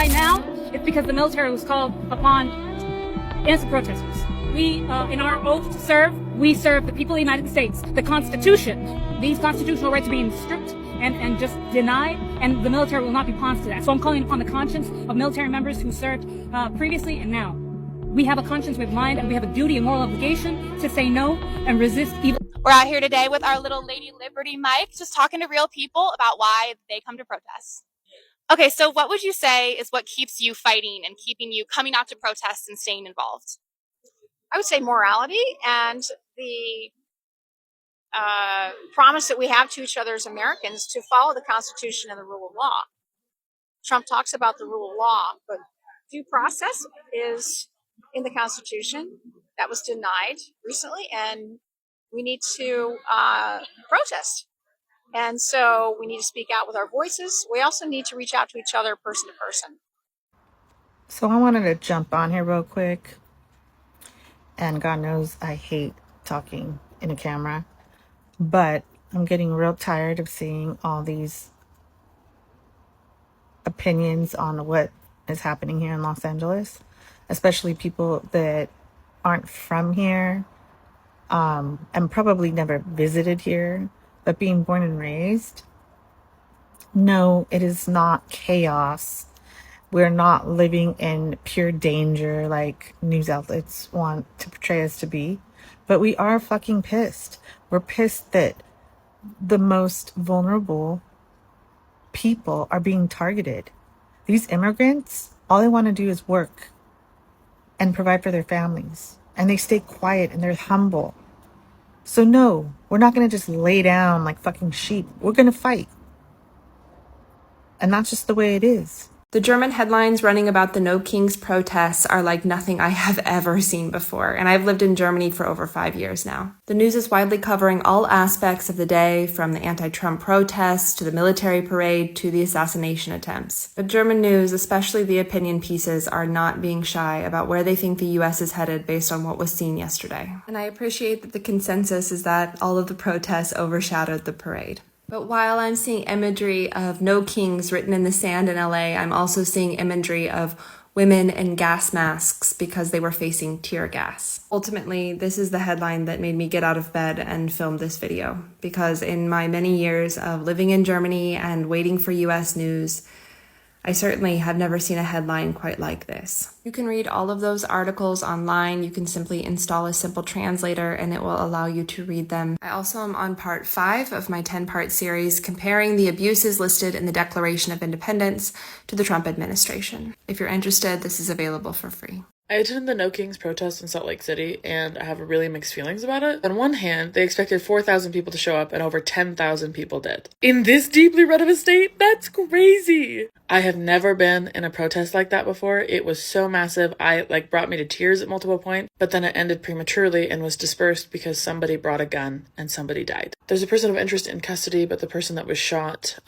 Why now? It's because the military was called upon innocent protesters. We, in our oath to serve, we serve the people of the United States. The Constitution, these constitutional rights are being stripped and just denied, and the military will not be pawns to that. So I'm calling upon the conscience of military members who served previously and now. We have a conscience with mind, and we have a duty and moral obligation to say no and resist evil. We're out here today with our little Lady Liberty mic, just talking to real people about why they come to protest. Okay, so what would you say is what keeps you fighting and keeping you coming out to protest and staying involved? I would say morality and the promise that we have to each other as Americans to follow the Constitution and the rule of law. Trump talks about the rule of law, but due process is in the Constitution. That was denied recently, and we need to protest. And so we need to speak out with our voices. We also need to reach out to each other person to person. So I wanted to jump on here real quick. And God knows I hate talking in a camera. But I'm getting real tired of seeing all these opinions on what is happening here in Los Angeles. Especially people that aren't from here. And probably never visited here. But being born and raised. No, it is not chaos. We're not living in pure danger like news outlets want to portray us to be. But we are fucking pissed. We're pissed that the most vulnerable people are being targeted. These immigrants, all they want to do is work and provide for their families. And they stay quiet and they're humble. So no, we're not going to just lay down like fucking sheep. We're going to fight. And that's just the way it is. The German headlines running about the No Kings protests are like nothing I have ever seen before, and I've lived in Germany for over 5 years now. The news is widely covering all aspects of the day, from the anti-Trump protests to the military parade to the assassination attempts. But German news, especially the opinion pieces, are not being shy about where they think the US is headed based on what was seen yesterday. And I appreciate that the consensus is that all of the protests overshadowed the parade. But while I'm seeing imagery of No Kings written in the sand in LA, I'm also seeing imagery of women in gas masks because they were facing tear gas. Ultimately, this is the headline that made me get out of bed and film this video, because in my many years of living in Germany and waiting for US news, I certainly have never seen a headline quite like this. You can read all of those articles online. You can simply install a simple translator and it will allow you to read them. I also am on part 5 of my 10-part series comparing the abuses listed in the Declaration of Independence to the Trump administration. If you're interested, this is available for free. I attended the No Kings protest in Salt Lake City, and I have really mixed feelings about it. On one hand, they expected 4,000 people to show up, and over 10,000 people did. In this deeply red of a state? That's crazy! I have never been in a protest like that before. It was so massive, brought me to tears at multiple points, but then it ended prematurely and was dispersed because somebody brought a gun and somebody died. There's a person of interest in custody, but the person that was shot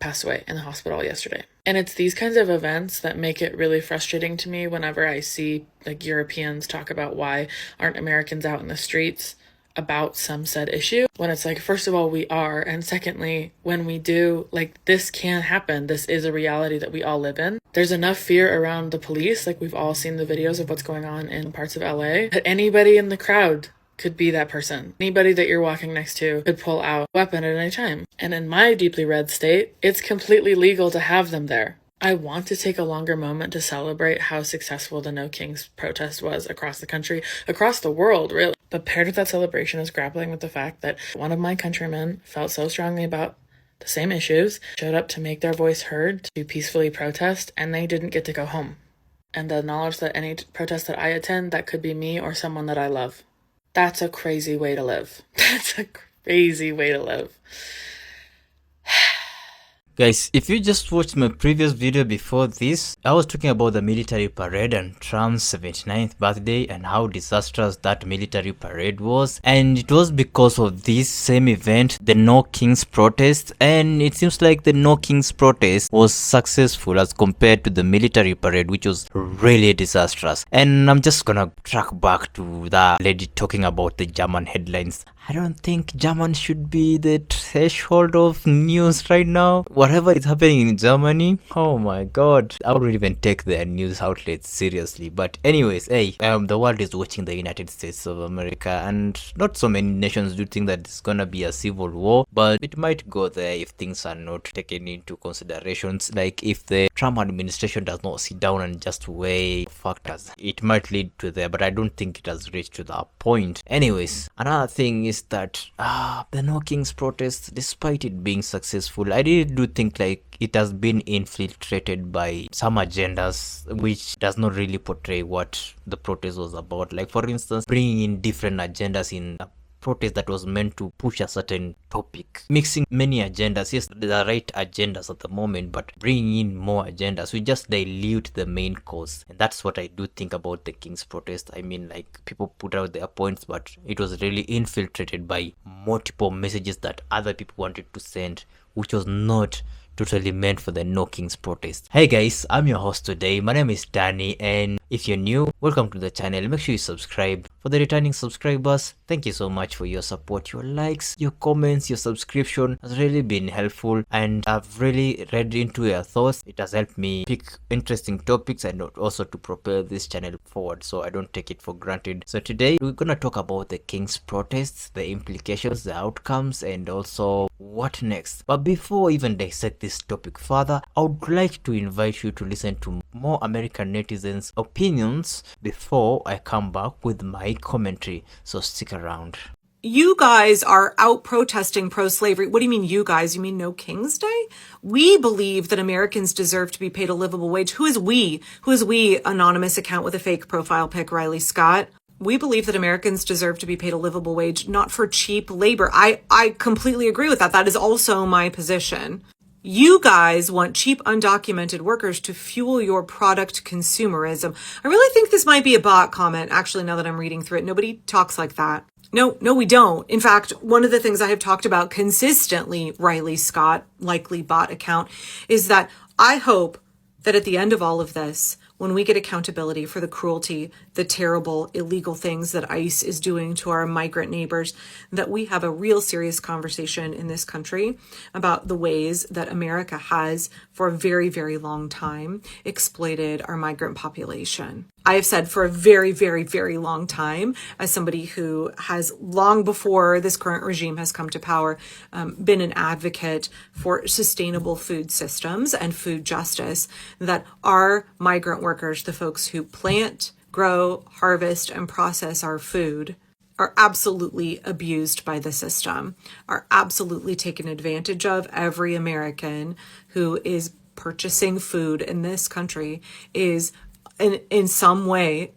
passed away in the hospital yesterday. And it's these kinds of events that make it really frustrating to me whenever I see Europeans talk about why aren't Americans out in the streets about some said issue. When it's first of all, we are. And secondly, when we do, this can happen. This is a reality that we all live in. There's enough fear around the police. We've all seen the videos of what's going on in parts of LA. That anybody in the crowd could be that person. Anybody that you're walking next to could pull out a weapon at any time. And in my deeply red state, it's completely legal to have them there. I want to take a longer moment to celebrate how successful the No Kings protest was across the country, across the world, really. But paired with that celebration is grappling with the fact that one of my countrymen felt so strongly about the same issues, showed up to make their voice heard, to peacefully protest, and they didn't get to go home. And the knowledge that any protest that I attend, that could be me or someone that I love. That's a crazy way to live. That's a crazy way to live. Guys, if you just watched my previous video before this, I was talking about the military parade and Trump's 79th birthday and how disastrous that military parade was. And it was because of this same event, the No Kings protest, and it seems like the No Kings protest was successful as compared to the military parade, which was really disastrous. And I'm just gonna track back to the lady talking about the German headlines I don't think German should be the threshold of news right now. Whatever is happening in Germany, oh my god, I wouldn't even take their news outlets seriously. But anyways, hey, the world is watching the United States of America, and not so many nations do think that it's gonna be a civil war, but it might go there if things are not taken into considerations. Like if the Trump administration does not sit down and just weigh factors, it might lead to there, but I don't think it has reached to that point. Anyways, another thing is that the No Kings protest, despite it being successful, I really do think like it has been infiltrated by some agendas which does not really portray what the protest was about. Like for instance, bringing in different agendas in a protest that was meant to push a certain topic, mixing many agendas. Yes, there are right agendas at the moment, but bringing in more agendas, we just dilute the main cause. And that's what I do think about the King's protest. I mean, like, people put out their points, but it was really infiltrated by multiple messages that other people wanted to send, which was not totally meant for the No Kings protest. Hey guys, I'm your host today. My name is Danny, and if you're new, welcome to the channel. Make sure you subscribe. For the returning subscribers, thank you so much for your support. Your likes, your comments, your subscription has really been helpful, and I've really read into your thoughts. It has helped me pick interesting topics and also to propel this channel forward, so I don't take it for granted. So today we're gonna talk about the King's protests, the implications, the outcomes, and also what next. But before we even dissect this topic further, I would like to invite you to listen to more American netizens' opinions before I come back with my commentary, so stick around. You guys are out protesting pro-slavery. What do you mean you guys? You mean No King's Day? We believe that Americans deserve to be paid a livable wage. Who is we? Who is we, anonymous account with a fake profile pic, Riley Scott? We believe that Americans deserve to be paid a livable wage, not for cheap labor. I completely agree with that. That is also my position. You guys want cheap, undocumented workers to fuel your product consumerism. I really think this might be a bot comment, actually, now that I'm reading through it. Nobody talks like that. No, we don't. In fact, one of the things I have talked about consistently, Riley Scott, likely bot account, is that I hope that at the end of all of this, when we get accountability for the cruelty, the terrible, illegal things that ICE is doing to our migrant neighbors, that we have a real serious conversation in this country about the ways that America has, for a very, very long time, exploited our migrant population. I have said for a very, very, very long time, as somebody who has, long before this current regime has come to power, been an advocate for sustainable food systems and food justice, that our migrant workers, the folks who plant, grow, harvest, and process our food, are absolutely abused by the system, are absolutely taken advantage of. Every American who is purchasing food in this country is in some way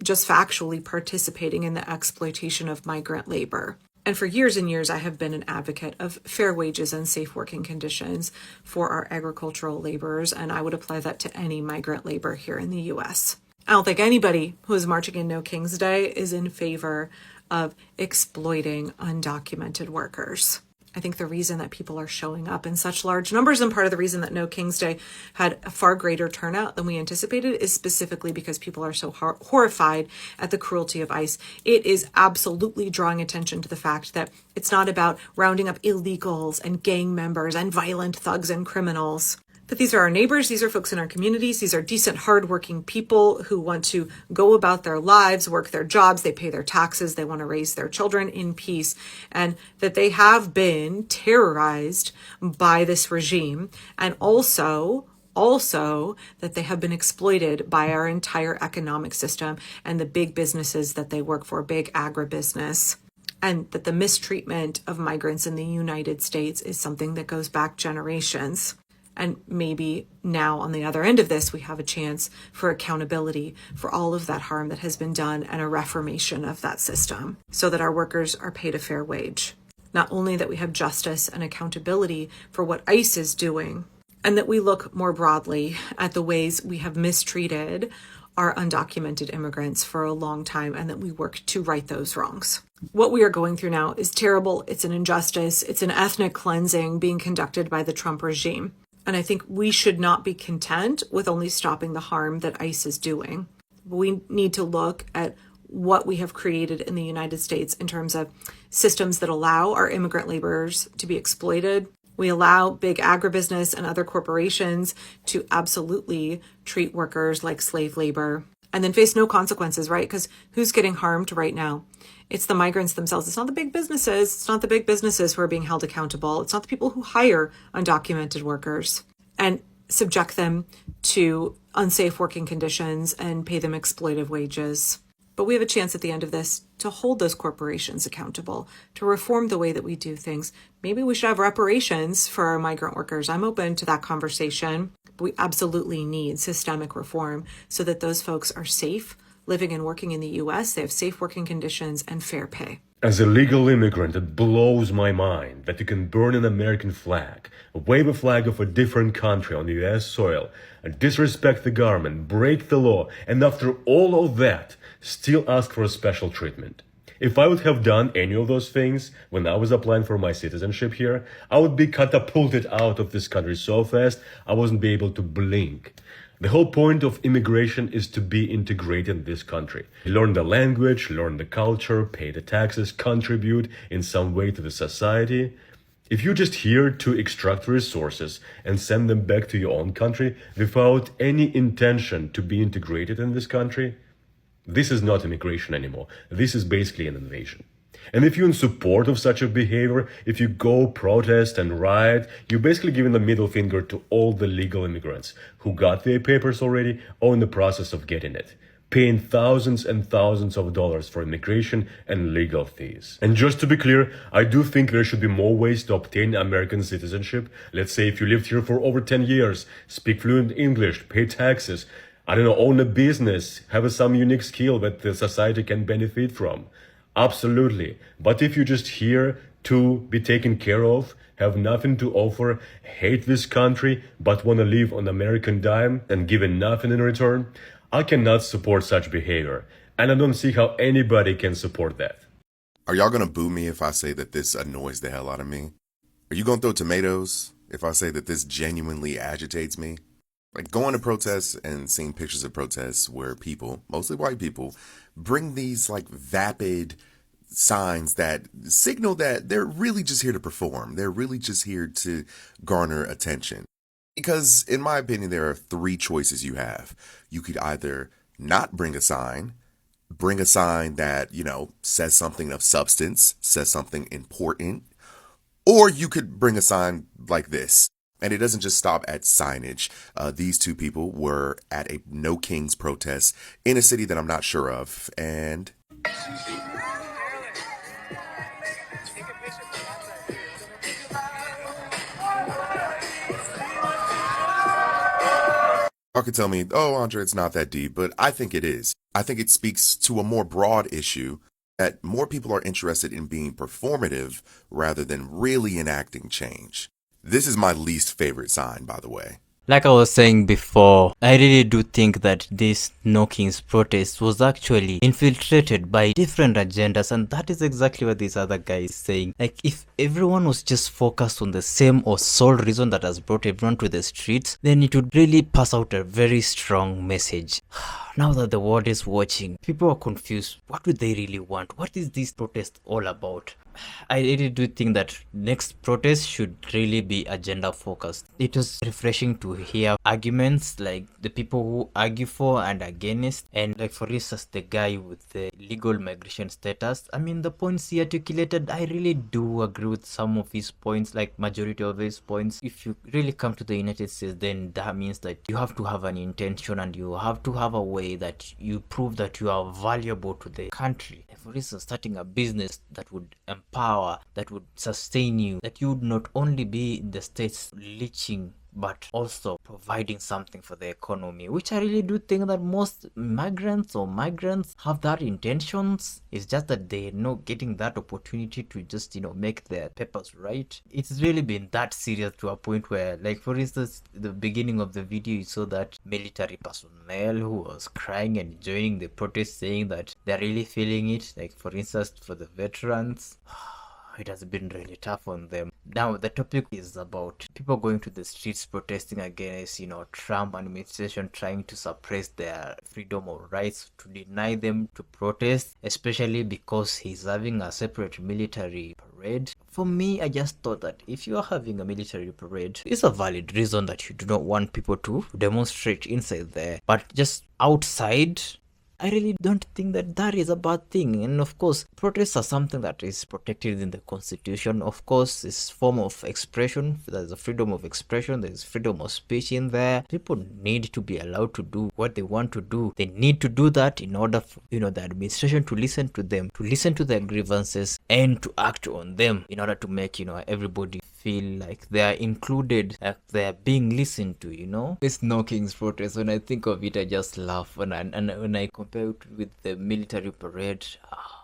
just factually participating in the exploitation of migrant labor. And for years and years, I have been an advocate of fair wages and safe working conditions for our agricultural laborers, and I would apply that to any migrant labor here in the U.S. I don't think anybody who is marching in No King's Day is in favor of exploiting undocumented workers. I think the reason that people are showing up in such large numbers, and part of the reason that No King's Day had a far greater turnout than we anticipated, is specifically because people are so horrified at the cruelty of ICE. It is absolutely drawing attention to the fact that it's not about rounding up illegals and gang members and violent thugs and criminals. That these are our neighbors, these are folks in our communities, these are decent, hardworking people who want to go about their lives, work their jobs, they pay their taxes, they want to raise their children in peace, and that they have been terrorized by this regime, and also that they have been exploited by our entire economic system and the big businesses that they work for, big agribusiness. And that the mistreatment of migrants in the United States is something that goes back generations. And maybe now on the other end of this, we have a chance for accountability for all of that harm that has been done and a reformation of that system so that our workers are paid a fair wage. Not only that we have justice and accountability for what ICE is doing, and that we look more broadly at the ways we have mistreated our undocumented immigrants for a long time, and that we work to right those wrongs. What we are going through now is terrible. It's an injustice. It's an ethnic cleansing being conducted by the Trump regime. And I think we should not be content with only stopping the harm that ICE is doing. We need to look at what we have created in the United States in terms of systems that allow our immigrant laborers to be exploited. We allow big agribusiness and other corporations to absolutely treat workers like slave labor and then face no consequences, right? Because who's getting harmed right now? It's the migrants themselves. It's not the big businesses. It's not the big businesses who are being held accountable. It's not the people who hire undocumented workers and subject them to unsafe working conditions and pay them exploitive wages. But we have a chance at the end of this to hold those corporations accountable, to reform the way that we do things. Maybe we should have reparations for our migrant workers. I'm open to that conversation. But we absolutely need systemic reform so that those folks are safe, living and working in the US. They have safe working conditions and fair pay. As a legal immigrant, it blows my mind that you can burn an American flag, wave a flag of a different country on the US soil, and disrespect the government, break the law, and after all of that, still ask for a special treatment. If I would have done any of those things when I was applying for my citizenship here, I would be catapulted out of this country so fast I wasn't be able to blink. The whole point of immigration is to be integrated in this country. Learn the language, learn the culture, pay the taxes, contribute in some way to the society. If you're just here to extract resources and send them back to your own country without any intention to be integrated in this country, this is not immigration anymore. This is basically an invasion. And if you're in support of such a behavior, if you go protest and riot, you're basically giving the middle finger to all the legal immigrants who got their papers already or in the process of getting it, paying thousands and thousands of dollars for immigration and legal fees. And just to be clear, I do think there should be more ways to obtain American citizenship. Let's say if you lived here for over 10 years, speak fluent English, pay taxes, I don't know, own a business, have some unique skill that the society can benefit from. Absolutely. But if you're just here to be taken care of, have nothing to offer, hate this country, but want to live on American dime and given nothing in return, I cannot support such behavior. And I don't see how anybody can support that. Are y'all gonna boo me if I say that this annoys the hell out of me? Are you gonna throw tomatoes if I say that this genuinely agitates me? Like going to protests and seeing pictures of protests where people, mostly white people, bring these like vapid signs that signal that they're really just here to perform. They're really just here to garner attention. Because in my opinion, there are three choices you have. You could either not bring a sign that, you know, says something of substance, says something important, or you could bring a sign like this. And it doesn't just stop at signage. These two people were at a No Kings protest in a city that I'm not sure of. And y'all could tell me, oh, Andre, it's not that deep, but I think it is. I think it speaks to a more broad issue that more people are interested in being performative rather than really enacting change. This is my least favorite sign, by the way. Like I was saying before, I really do think that this No Kings protest was actually infiltrated by different agendas, and that is exactly what this other guy is saying. Like, if everyone was just focused on the same or sole reason that has brought everyone to the streets, then it would really pass out a very strong message. Now that the world is watching, people are confused. What do they really want? What is this protest all about? I really do think that next protest should really be agenda focused. It was refreshing to hear arguments like the people who argue for and against, and like for instance the guy with the legal migration status. I mean, the points he articulated, I really do agree with some of his points, like majority of his points. If you really come to the United States, then that means that you have to have an intention and you have to have a way that you prove that you are valuable to the country. For instance, starting a business that would empower, that would sustain you, that you would not only be in the States leeching, but also providing something for the economy, which I really do think that most migrants have that intentions. It's just that they're not getting that opportunity to just, make their papers right. It's really been that serious to a point where, like, for instance, the beginning of the video, you saw that military personnel who was crying and enjoying the protest, saying that they're really feeling it. Like, for instance, for the veterans, it has been really tough on them. Now the topic is about people going to the streets protesting against, Trump administration trying to suppress their freedom or rights, to deny them to protest, especially because he's having a separate military parade. For me, I just thought that if you are having a military parade, it's a valid reason that you do not want people to demonstrate inside there, but just outside, I really don't think that that is a bad thing. And of course, protests are something that is protected in the constitution. Of course, it's form of expression. There's a freedom of expression. There's freedom of speech in there. People need to be allowed to do what they want to do. They need to do that in order for, the administration to listen to them, to listen to their grievances and to act on them in order to make, everybody feel like they are included, like they are being listened to. This No Kings protest, when I think of it, I just laugh. And when I compare it with the military parade, oh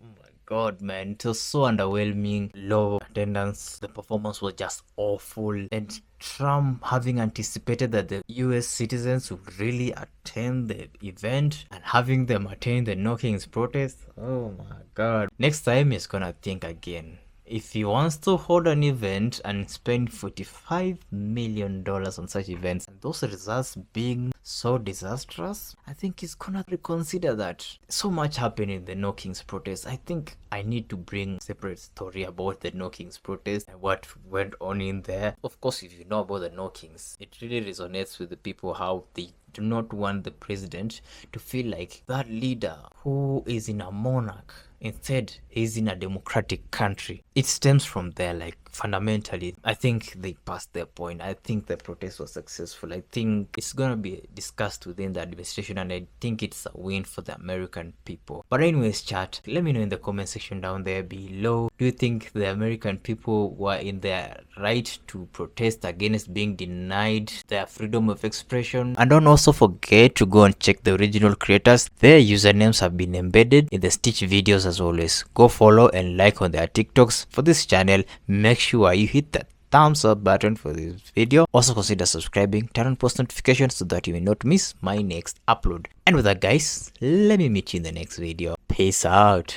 my god, man, it was so underwhelming. Low attendance, the performance was just awful. And Trump, having anticipated that the US citizens would really attend the event and having them attend the No Kings protest, oh my god. Next time he's gonna think again. If he wants to hold an event and spend $45 million on such events, and those results being so disastrous, I think he's gonna reconsider that. So much happened in the No Kings protest. I think I need to bring a separate story about the No Kings protest and what went on in there. Of course, if you know about the No Kings, it really resonates with the people, how they do not want the president to feel like that leader who is in a monarch. Instead, he's in a democratic country. It stems from there, like fundamentally. I think they passed their point. I think the protest was successful. I think it's gonna be discussed within the administration, and I think it's a win for the American people. But anyways, chat, let me know in the comment section down there below. Do you think the American people were in their right to protest against being denied their freedom of expression? And don't also forget to go and check the original creators. Their usernames have been embedded in the Stitch videos as always. Go follow and like on their TikToks. For this channel, make sure you hit that thumbs up button for this video. Also consider subscribing, turn on post notifications so that you will not miss my next upload. And with that guys, let me meet you in the next video. Peace out.